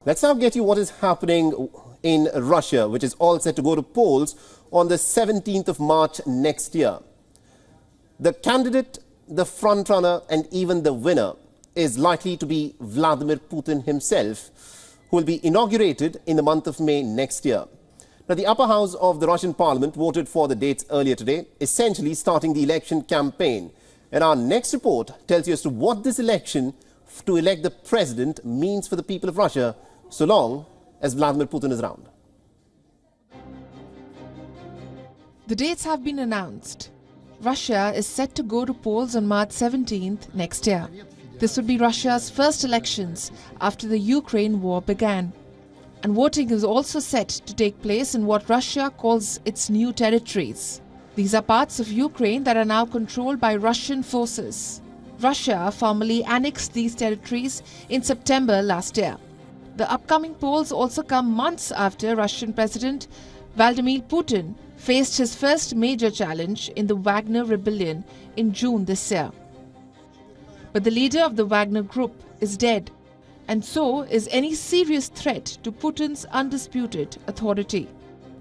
Let's now get you what is happening in Russia, which is all set to go to polls on the 17th of March next year. The candidate, the frontrunner and even the winner is likely to be Vladimir Putin himself, who will be inaugurated in the month of May next year. Now, the upper house of the Russian parliament voted for the dates earlier today, essentially starting the election campaign. And our next report tells you as to what this election to elect the president means for the people of Russia, so long as Vladimir Putin is around. The dates have been announced. Russia is set to go to polls on March 17th next year. This would be Russia's first elections after the Ukraine war began. And voting is also set to take place in what Russia calls its new territories. These are parts of Ukraine that are now controlled by Russian forces. Russia formally annexed these territories in September last year. The upcoming polls also come months after Russian President Vladimir Putin faced his first major challenge in the Wagner rebellion in June this year. But the leader of the Wagner group is dead, and so is any serious threat to Putin's undisputed authority.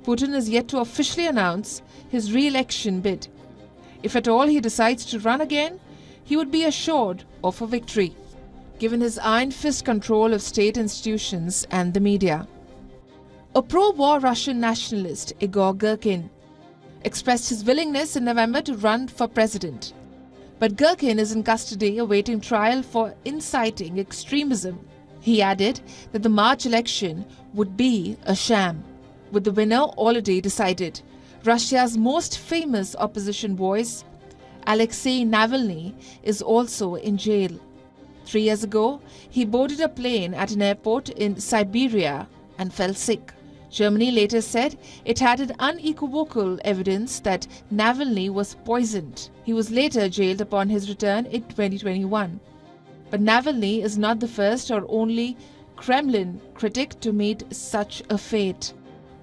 Putin is yet to officially announce his re-election bid. If at all he decides to run again, he would be assured of a victory, given his iron fist control of state institutions and the media. A pro-war Russian nationalist, Igor Girkin, expressed his willingness in November to run for president. But Girkin is in custody awaiting trial for inciting extremism. He added that the March election would be a sham, with the winner already decided. Russia's most famous opposition voice, Alexei Navalny, is also in jail. 3 years ago, he boarded a plane at an airport in Siberia and fell sick. Germany later said it had an unequivocal evidence that Navalny was poisoned. He was later jailed upon his return in 2021. But Navalny is not the first or only Kremlin critic to meet such a fate.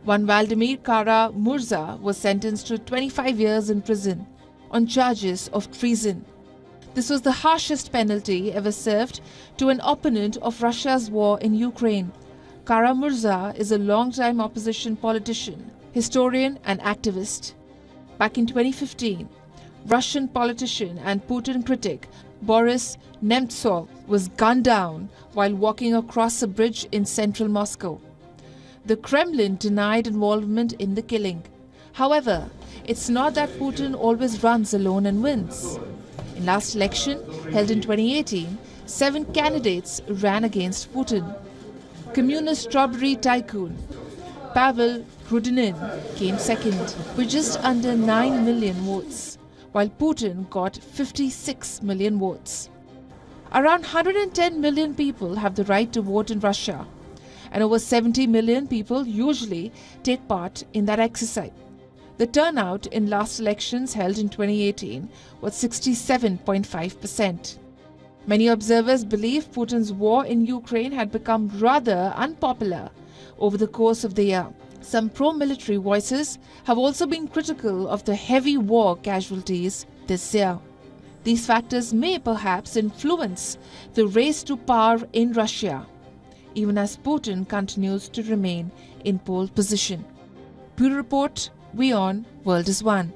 One Vladimir Kara-Murza was sentenced to 25 years in prison on charges of treason. This was the harshest penalty ever served to an opponent of Russia's war in Ukraine. Kara-Murza is a long-time opposition politician, historian and activist. Back in 2015, Russian politician and Putin critic Boris Nemtsov was gunned down while walking across a bridge in central Moscow. The Kremlin denied involvement in the killing. However, it's not that Putin always runs alone and wins. In last election, held in 2018, 7 candidates ran against Putin. Communist strawberry tycoon Pavel Grudinin came second with just under 9 million votes, while Putin got 56 million votes. Around 110 million people have the right to vote in Russia, and over 70 million people usually take part in that exercise. The turnout in last elections held in 2018 was 67.5%. Many observers believe Putin's war in Ukraine had become rather unpopular over the course of the year. Some pro-military voices have also been critical of the heavy war casualties this year. These factors may perhaps influence the race to power in Russia, even as Putin continues to remain in pole position. Bureau Report, WION World is One.